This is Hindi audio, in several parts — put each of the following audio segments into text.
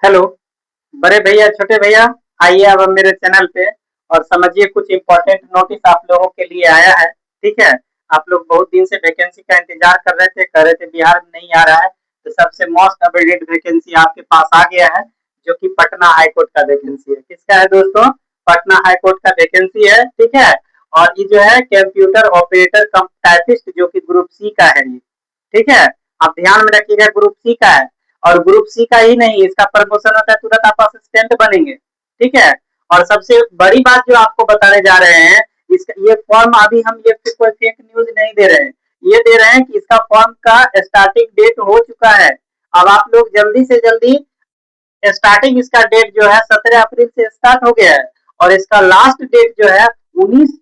हेलो, बड़े भैया, छोटे भैया, आइए अब हम मेरे चैनल पे और समझिए कुछ इम्पोर्टेंट नोटिस आप लोगों के लिए आया है। ठीक है। आप लोग बहुत दिन से वैकेंसी का इंतजार कर रहे थे, कह रहे थे बिहार में नहीं आ रहा है, तो सबसे मोस्ट अपडेटेड वैकेंसी आपके पास आ गया है, जो कि पटना हाई कोर्ट का वैकेंसी है। किसका है दोस्तों? पटना हाई कोर्ट का वैकेंसी है। ठीक है। और ये जो है कंप्यूटर ऑपरेटर कम टाइपिस्ट, जो कि ग्रुप सी का है ये। ठीक है। आप ध्यान में रखिएगा, ग्रुप सी का है। और ग्रुप सी का ही नहीं, इसका प्रमोशन होता है, तुरंत आप असिस्टेंट बनेंगे। ठीक है। और सबसे बड़ी बात जो आपको बताने जा रहे हैं, इसका ये फॉर्म अभी हम ये कोई फेक न्यूज नहीं दे रहे हैं, ये दे रहे हैं कि इसका फॉर्म का स्टार्टिंग डेट हो चुका है। अब आप लोग जल्दी से जल्दी, स्टार्टिंग इसका डेट जो है 17 अप्रैल से स्टार्ट हो गया है, और इसका लास्ट डेट जो है 19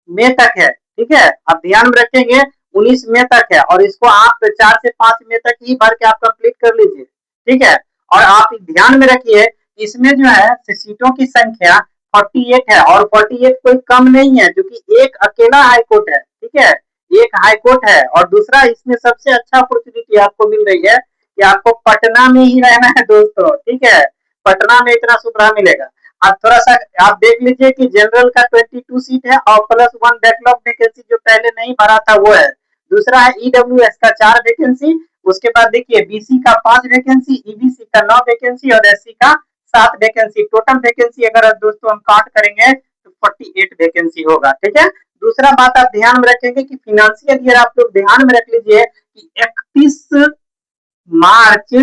मई तक है। ठीक है। आप ध्यान में रखेंगे, 19 मई तक है, और इसको आप 4 से 5 मई तक ही भर के आप कंप्लीट कर लीजिए। ठीक है। और आप ध्यान में रखिए, इसमें जो है सीटों की संख्या 48 है, और 48 कोई कम नहीं है, क्योंकि एक अकेला हाई कोर्ट है। ठीक है। एक हाई कोर्ट है, और दूसरा इसमें सबसे अच्छा अपॉर्चुनिटी आपको मिल रही है कि आपको पटना में ही रहना है दोस्तों। ठीक है। पटना में इतना सुविधा मिलेगा। आप थोड़ा सा आप देख लीजिए कि जनरल का 22 सीट है, और +1 बैकलॉग वैकेंसी जो पहले नहीं भरा था वो है। दूसरा है ईडब्ल्यूएस का 4 वैकेंसी। उसके बाद देखिए बीसी का 5 वैकेंसी, ईबीसी का 9 वैकेंसी, और एससी का 7 वैकेंसी। टोटल वैकेंसी अगर दोस्तों हम काउंट करेंगे तो 48 वैकेंसी होगा। ठीक है। दूसरा बात आप ध्यान में रखेंगे कि फिनेंशियल ईयर आप लोग ध्यान में रख लीजिए कि 31 मार्च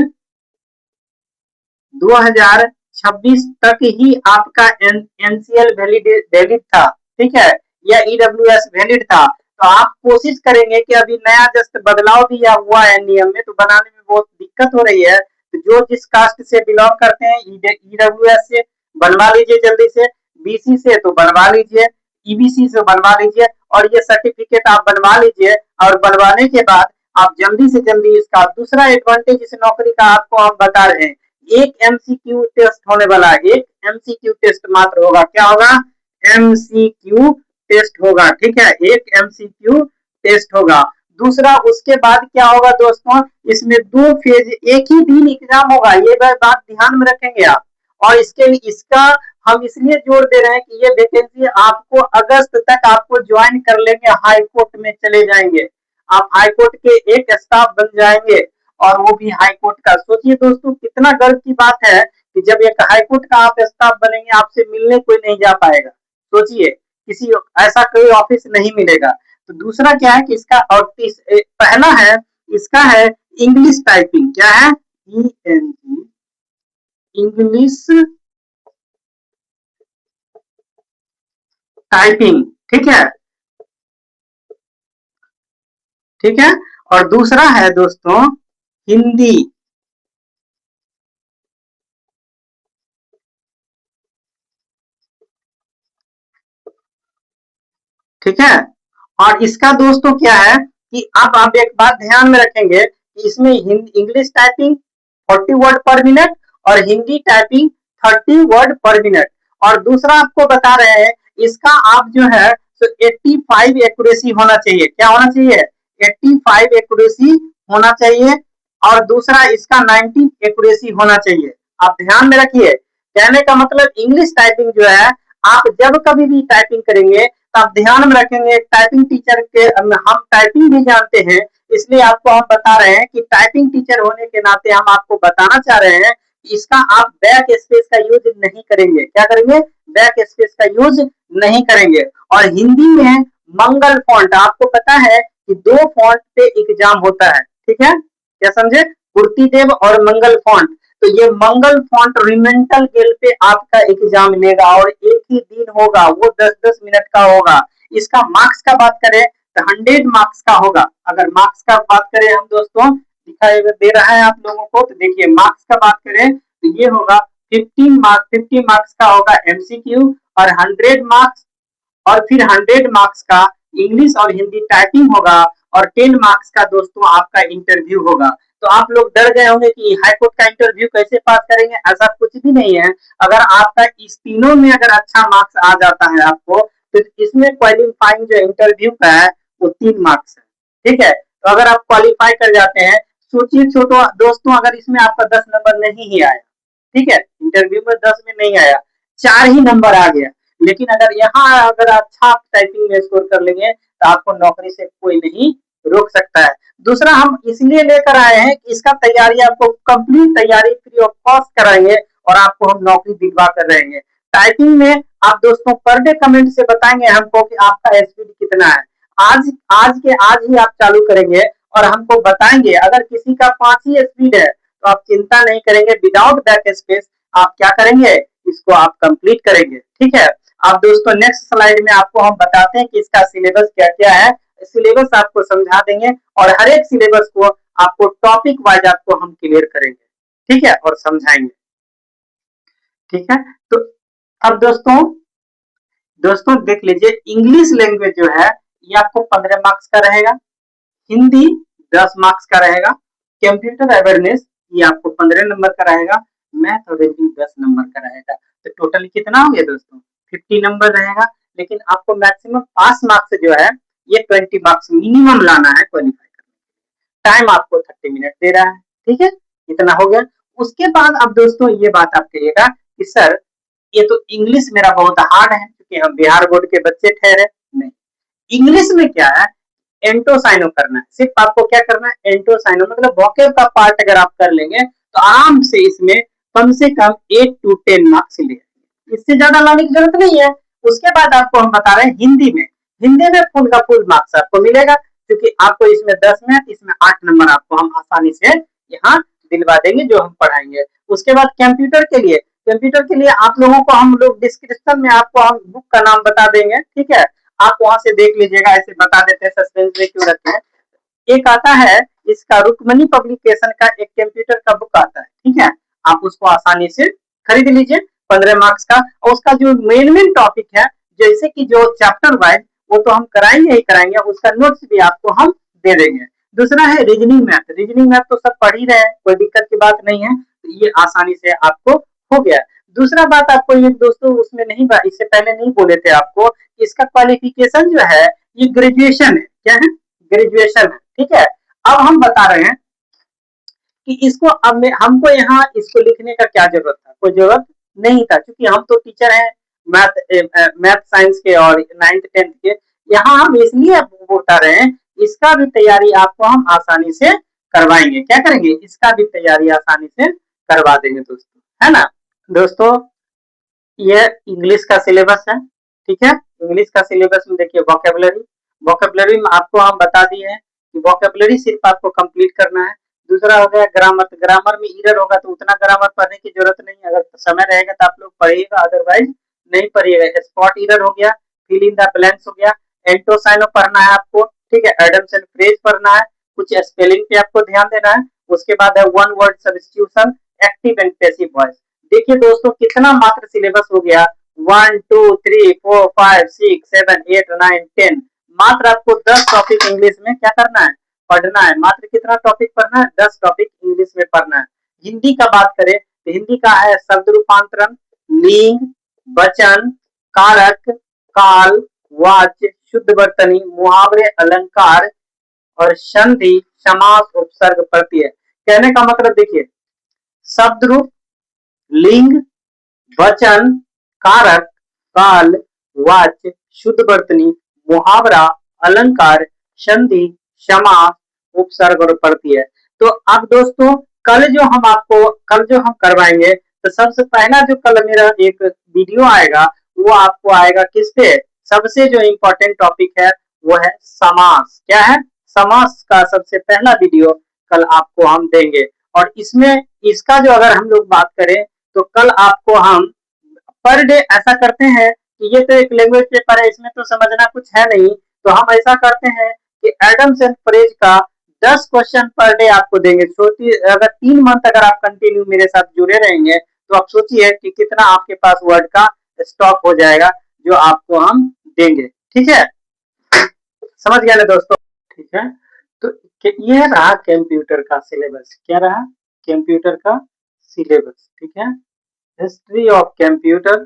2026 तक ही आपका एनसीएल वैलिड था। ठीक है। या ईडब्ल्यूएस वैलिड था। तो आप कोशिश करेंगे कि अभी नया जस्ट बदलाव भी हुआ है नियम में, तो बनाने में बहुत दिक्कत हो रही है। तो जो जिस कास्ट से बिलोंग करते हैं, ईडब्ल्यूएस से बनवा लीजिए जल्दी से, बीसी से तो बनवा लीजिए, ईबीसी से बनवा लीजिए, और ये सर्टिफिकेट आप बनवा लीजिए। और बनवाने के बाद आप जल्दी से जल्दी इसका दूसरा एडवांटेज इस नौकरी का आपको हम बता रहे हैं, एक एमसीक्यू टेस्ट होने वाला है। एक एमसीक्यू टेस्ट मात्र होगा। क्या होगा? एमसीक्यू टेस्ट होगा। ठीक है। एक एमसीक्यू टेस्ट होगा। दूसरा उसके बाद क्या होगा दोस्तों, इसमें 2 फेज एक ही दिन एग्जाम होगा। ये बात ध्यान में रखेंगे आप। और इसके लिए इसका हम इसलिए जोर दे रहे हैं कि ये वैकेंसी आपको अगस्त तक आपको ज्वाइन कर लेंगे, हाई कोर्ट में चले जाएंगे। आप हाई कोर्ट के एक स्टाफ बन जाएंगे, और वो भी हाई कोर्ट का। सोचिए दोस्तों, कितना गर्व की बात है कि जब एक हाई कोर्ट का आप स्टाफ बनेंगे, आपसे मिलने कोई नहीं जा पाएगा। सोचिए, किसी ऐसा कोई ऑफिस नहीं मिलेगा। तो दूसरा क्या है कि इसका, और पहला है इसका है इंग्लिश टाइपिंग। क्या है? ENG, English typing. ठीक है। ठीक है। और दूसरा है दोस्तों हिंदी। ठीक है। और इसका दोस्तों क्या है कि अब आप एक बात ध्यान में रखेंगे कि इसमें English typing 40 word per minute, और Hindi typing 30 word per minute. और दूसरा आपको बता रहे हैं, इसका आप जो है तो 85 एक्यूरेसी होना चाहिए। क्या होना चाहिए? 85 एक्यूरेसी होना चाहिए। और दूसरा इसका 19 एक्यूरेसी होना चाहिए। आप ध्यान में रखिए, कहने का मतलब इंग्लिश टाइपिंग जो है, आप जब कभी भी टाइपिंग करेंगे तो आप ध्यान में रखेंगे, टाइपिंग टीचर के हम टाइपिंग भी जानते हैं, इसलिए आपको हम बता रहे हैं कि टाइपिंग टीचर होने के नाते हम आपको बताना चाह रहे हैं कि इसका आप बैक स्पेस का यूज नहीं करेंगे। क्या करेंगे? बैक स्पेस का यूज नहीं करेंगे। और हिंदी में मंगल फॉन्ट, आपको पता है कि 2 फॉन्ट पे एग्जाम होता है। ठीक है। क्या समझे? कुर्तीदेव और मंगल फॉन्ट। तो ये मंगल फॉन्ट रिमेंटल गेल पे आपका एग्जाम लेगा, और एक ही दिन होगा, वो 10-10 मिनट का होगा। इसका मार्क्स का बात करें तो 100 मार्क्स का होगा। अगर मार्क्स का बात करें हम दोस्तों, दिखाई दे रहा है आप लोगों को, तो देखिए मार्क्स का बात करें तो ये होगा 50 मार्क्स का होगा एमसीक्यू, और 100 मार्क्स, और फिर 100 मार्क्स का इंग्लिश और हिंदी टाइपिंग होगा, और 10 मार्क्स का दोस्तों आपका इंटरव्यू होगा। तो आप लोग डर गए होंगे कि हाईकोर्ट का इंटरव्यू कैसे पास करेंगे। ऐसा कुछ भी नहीं है। अगर आपका इस तीनों में अगर अच्छा मार्क्स आ जाता है आपको, तो इसमें क्वालिफाइंग जो इंटरव्यू का है वो 3 मार्क्स है। ठीक है। तो अगर आप क्वालिफाई कर जाते हैं, सोचिए छोटो दोस्तों, अगर इसमें आपका 10 नंबर नहीं ही आया, ठीक है, इंटरव्यू में 10 में नहीं आया, 4 ही नंबर आ गया, लेकिन अगर यहाँ अगर अच्छा टाइपिंग में स्कोर कर लेंगे तो आपको नौकरी से कोई नहीं रोक सकता है। दूसरा हम इसलिए लेकर आए हैं कि इसका तैयारी आपको कंप्लीट तैयारी फ्री ऑफ कॉस्ट कराएंगे और आपको हम नौकरी दिलवा कर रहेंगे। टाइपिंग में आप दोस्तों पर डे कमेंट से बताएंगे हमको कि आपका स्पीड कितना है। आज आज के आज ही आप चालू करेंगे और हमको बताएंगे। अगर किसी का 5 ही स्पीड है तो आप चिंता नहीं करेंगे, विदाउट बैक स्पेस आप क्या करेंगे, इसको आप कंप्लीट करेंगे। ठीक है, अब दोस्तों नेक्स्ट स्लाइड में आपको हम बताते हैं कि इसका सिलेबस क्या क्या है। सिलेबस आपको समझा देंगे और हर एक सिलेबस को आपको टॉपिक वाइज आपको हम क्लियर करेंगे, ठीक है, और समझाएंगे। ठीक है, तो अब दोस्तों दोस्तों देख लीजिए, इंग्लिश लैंग्वेज जो है ये आपको 15 मार्क्स का रहेगा, हिंदी 10 मार्क्स का रहेगा, कंप्यूटर अवेयरनेस ये आपको 15 नंबर का रहेगा, मैथ और रीजनिंग 10 नंबर का रहेगा। तो टोटल कितना हो गया दोस्तों, 50 नंबर रहेगा। लेकिन आपको मैक्सिमम पास मार्क्स जो है ये 20 मार्क्स मिनिमम लाना है क्वालिफाई करने। टाइम आपको 30 मिनट दे रहा है, ठीक है, इतना हो गया। उसके बाद अब दोस्तों ये बात आप कहिएगा कि सर ये तो इंग्लिश मेरा बहुत हार्ड है क्योंकि हम बिहार बोर्ड के बच्चे ठहरे। नहीं, इंग्लिश में क्या है, एंटोसाइनो करना है। सिर्फ आपको क्या करना है, एंटोसाइनो मतलब वोकेब का पार्ट अगर आप कर लेंगे तो आराम से इसमें कम से कम 8 to 10 मार्क्स ले, इससे ज्यादा लाने की जरूरत नहीं है। उसके बाद आपको हम बता रहे हैं हिंदी में, हिंदी में फुल का फुल मार्क्स आपको मिलेगा क्योंकि आपको इसमें 10 में इसमें 8 नंबर आपको हम आसानी से यहाँ दिलवा देंगे जो हम पढ़ाएंगे। उसके बाद कंप्यूटर के लिए, कंप्यूटर के लिए आप लोगों को हम लोग डिस्क्रिप्शन में आपको हम बुक का नाम बता देंगे, ठीक है, आप वहां से देख लीजिएगा, ऐसे बता देते हैं, सस्पेंस में क्यों रखते हैं। एक आता है इसका रुक्मणी पब्लिकेशन का एक कंप्यूटर का बुक आता है, ठीक है, आप उसको आसानी से खरीद लीजिए, 15 मार्क्स का। और उसका जो मेन मेन टॉपिक है, जैसे कि जो चैप्टर वाइज वो तो हम कराएंगे ही कराएंगे, उसका नोट्स भी आपको हम दे देंगे। दूसरा है रीजनिंग मैथ, रीजनिंग मैथ तो सब पढ़ ही रहे हैं, कोई दिक्कत की बात नहीं है, तो ये आसानी से आपको हो गया। दूसरा बात आपको ये दोस्तों उसमें नहीं, इससे पहले नहीं बोले थे आपको, इसका क्वालिफिकेशन जो है ये ग्रेजुएशन है, क्या है, ग्रेजुएशन है, ठीक है। अब हम बता रहे हैं कि इसको अब हमको यहाँ इसको लिखने का क्या जरूरत था, कोई जरूरत नहीं था क्योंकि हम तो टीचर हैं मैथ साइंस के और 9th 10th के। यहाँ हम इसलिए बता रहे हैं इसका भी तैयारी आपको हम आसानी से करवाएंगे, क्या करेंगे, इसका भी तैयारी आसानी से करवा देंगे दोस्तों, है ना। दोस्तों ये इंग्लिश का सिलेबस है, ठीक है, इंग्लिश का सिलेबस में देखिए वोकेबलरी, वोकेबलरी में आपको हम बता दिए हैं कि वोकेबलरी सिर्फ आपको कंप्लीट करना है। दूसरा हो गया ग्रामर, ग्रामर में इरर होगा तो उतना ग्रामर पढ़ने की जरूरत नहीं, अगर समय रहेगा तो आप लोग पढ़िएगा, अदरवाइज नहीं पढ़िएगा। स्पॉट इरर हो गया, फिल इन द ब्लैंक्स हो गया, एंटोसाइनो पढ़ना है आपको, ठीक है, एडम्स एंड फ्रेज पढ़ना है, कुछ स्पेलिंग पे आपको ध्यान देना है। उसके बाद है one word substitution, active and passive voice. देखिए दोस्तों कितना मात्र सिलेबस हो गया, 1 2 3 4 5 6 7 8 9 10, मात्र आपको 10 टॉपिक इंग्लिश में क्या करना है, पढ़ना है। मात्र कितना टॉपिक पढ़ना है, 10 टॉपिक इंग्लिश में पढ़ना है। हिंदी का बात करें तो हिंदी का है शब्द रूपांतरण, लिंग, वचन, कारक, काल, वाच्य, शुद्ध वर्तनी, मुहावरे, अलंकार और संधि, समास, उपसर्ग, प्रत्यय। कहने का मतलब देखिए, शब्द रूप, लिंग, वचन, कारक, काल, वाच्य, शुद्ध वर्तनी, मुहावरा, अलंकार, संधि, समास, उपसर्ग और प्रत्यय। तो अब दोस्तों कल जो हम करवाएंगे तो सबसे पहला जो कल मेरा एक वीडियो आएगा वो आपको आएगा किस पे, सबसे जो इम्पोर्टेंट टॉपिक है वो है समास। क्या है, समास का सबसे पहला वीडियो कल आपको हम देंगे। और इसमें इसका जो अगर हम लोग बात करें तो कल आपको हम पर डे ऐसा करते हैं कि ये तो एक लैंग्वेज पेपर है, इसमें तो समझना कुछ है नहीं, तो हम ऐसा करते हैं कि एडम्स एंड फ्रेज का 10 क्वेश्चन पर डे आपको देंगे। सोचिए अगर 3 मंथ अगर आप कंटिन्यू मेरे साथ जुड़े रहेंगे तो आप सोचिए कि कितना आपके पास वर्ड का स्टॉक हो जाएगा जो आपको हम देंगे, ठीक है, समझ गया ना दोस्तों। ठीक है, तो ये रहा कंप्यूटर का सिलेबस, क्या रहा, कंप्यूटर का सिलेबस, ठीक है। हिस्ट्री ऑफ कंप्यूटर,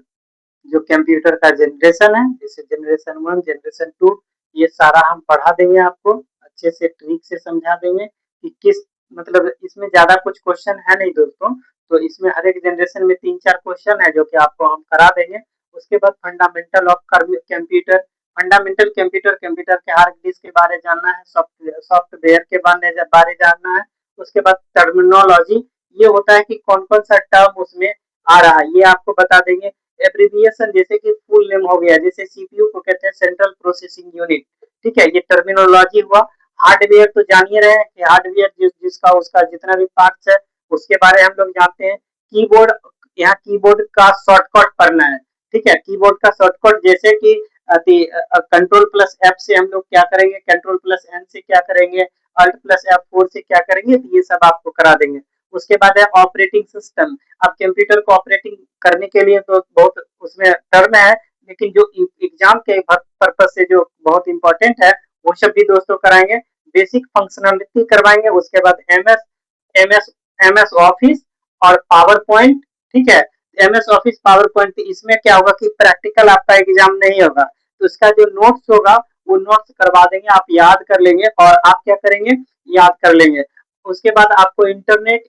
जो कंप्यूटर का जनरेशन है, जैसे जनरेशन 1 जनरेशन 2, ये सारा हम पढ़ा देंगे आपको, अच्छे से ट्रिक से समझा देंगे कि किस मतलब इसमें ज्यादा कुछ क्वेश्चन है नहीं दोस्तों, तो इसमें हर एक जनरेशन में 3-4 क्वेश्चन है जो कि आपको हम करा देंगे। उसके बाद fundamental of computer, fundamental computer, computer के हार्ड डिस्क के बारे जानना है, सॉफ्टवेयर के बारे जानना है। उसके बाद टर्मिनोलॉजी, ये होता है कि कौन-कौन सा टर्म उसमें आ रहा है, ये आपको बता देंगे। एब्रिविएशन जैसे कि फुल नेम हो गया, जैसे सीपीयू को कहते हैं सेंट्रल प्रोसेसिंग यूनिट, ठीक है, ये टर्मिनोलॉजी हुआ। हार्डवेयर तो जान ही रहे हैं कि हार्डवेयर जिसका उसका जितना भी पार्ट्स है उसके बारे में हम लोग जानते हैं। कीबोर्ड, यहाँ कीबोर्ड का शॉर्टकट पढ़ना है, ठीक है, कीबोर्ड का शॉर्टकट जैसे कि कंट्रोल प्लस एफ से हम लोग क्या करेंगे, कंट्रोल प्लस एन से क्या करेंगे, अल्ट प्लस F4 से क्या करेंगे, तो ये सब आपको करा देंगे। उसके बाद है ऑपरेटिंग सिस्टम। अब कंप्यूटर को ऑपरेटिंग करने के लिए तो बहुत उसमें टर्म है, लेकिन जो एग्जाम के पर्पज से जो बहुत इंपॉर्टेंट है वो सब भी दोस्तों कराएंगे। बेसिक फंक्शनलिटी करवाएंगे। उसके बाद एमएस एमएस ऑफिस और पावर पॉइंट, ठीक है, एमएस ऑफिस पावर पॉइंट, इसमें क्या होगा कि प्रैक्टिकल आपका एग्जाम नहीं होगा, तो इसका जो नोट्स होगा वो नोट्स करवा देंगे, आप याद कर लेंगे और आप क्या करेंगे, याद कर लेंगे। उसके बाद आपको internet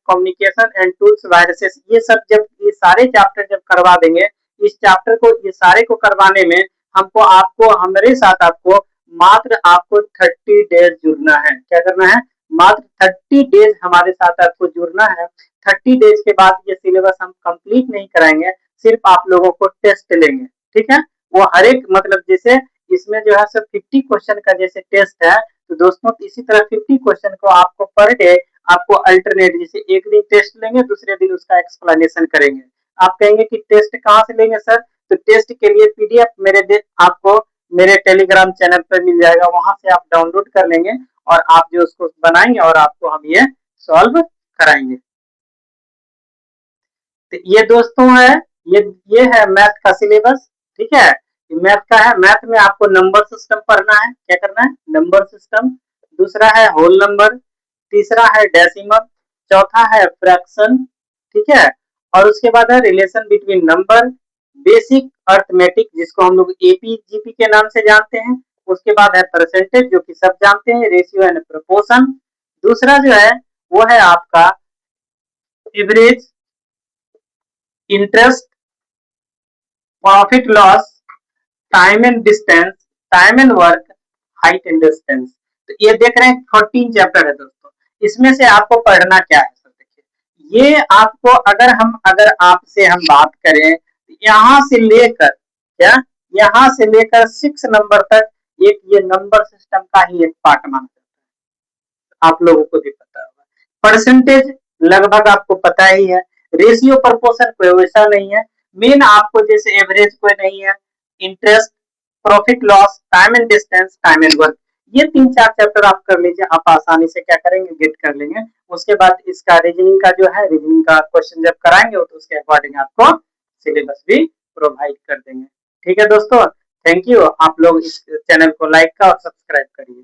communication and tools viruses, ये सब जब ये सारे चैप्टर जब करवा देंगे, इस चैप्टर को ये सारे को करवाने में हमको आपको हमारे साथ आपको मात्र आपको 30 डेज जुड़ना है। क्या करना है, मात्र 30 डेज हमारे साथ आपको जुड़ना है। 30 डेज के बाद ये सिलेबस हम कंप्लीट नहीं कराएंगे, सिर्फ आप लोगों को टेस्ट लेंगे, ठीक है। वो हर एक मतलब जैसे इसमें जो है सब 50 क्वेश्चन का जैसे टेस्ट है, तो दोस्तों इसी तरह 50 क्वेश्चन को आपको पर डे आपको अल्टरनेट, जैसे एक दिन टेस्ट लेंगे दूसरे दिन उसका एक्सप्लेनेशन करेंगे। आप कहेंगे कि टेस्ट कहाँ से लेंगे सर, तो टेस्ट के लिए पीडीएफ आपको मेरे टेलीग्राम चैनल पर मिल जाएगा, वहां से आप डाउनलोड कर लेंगे और आप जो उसको बनाएंगे और आपको हम ये सॉल्व कराएंगे। तो ये दोस्तों है, ये है मैथ का सिलेबस, ठीक है, मैथ का है। मैथ में आपको नंबर सिस्टम पढ़ना है, क्या करना है, नंबर सिस्टम। दूसरा है होल नंबर, तीसरा है डेसिमल, चौथा है फ्रैक्शन, ठीक है, और उसके बाद है relation between number, basic arithmetic जिसको हम लोग एपी जीपी के नाम से जानते हैं। उसके बाद है परसेंटेज जो कि सब जानते हैं, रेशियो एंड प्रोपोर्शन। दूसरा जो है वो है आपका average, interest, profit loss, time and distance, time and work, height and distance. तो ये देख रहे हैं 14 चैप्टर है दोस्तों। इसमें से आपको पढ़ना क्या है, देखिए ये आपको अगर आपसे हम बात करें, यहाँ से लेकर क्या, यहाँ से लेकर 6 नंबर तक एक ये नंबर सिस्टम का ही एक पार्ट माना जाता है, आप लोगों को भी पता होगा। परसेंटेज लगभग आपको पता ही है, रेशियो प्रपोर्शन कोई वैसा नहीं है, मेन आपको जैसे एवरेज कोई नहीं है, interest, profit loss, time and distance, time and work, ये 3-4 चैप्टर आप कर लीजिए, आप आसानी से क्या करेंगे, गेट कर लेंगे। उसके बाद इसका रीजनिंग का जो है, रीजनिंग का क्वेश्चन जब कराएंगे तो उसके अकॉर्डिंग आपको सिलेबस भी प्रोवाइड कर देंगे। ठीक है दोस्तों, थैंक यू। आप लोग इस चैनल को लाइक का और सब्सक्राइब करिए।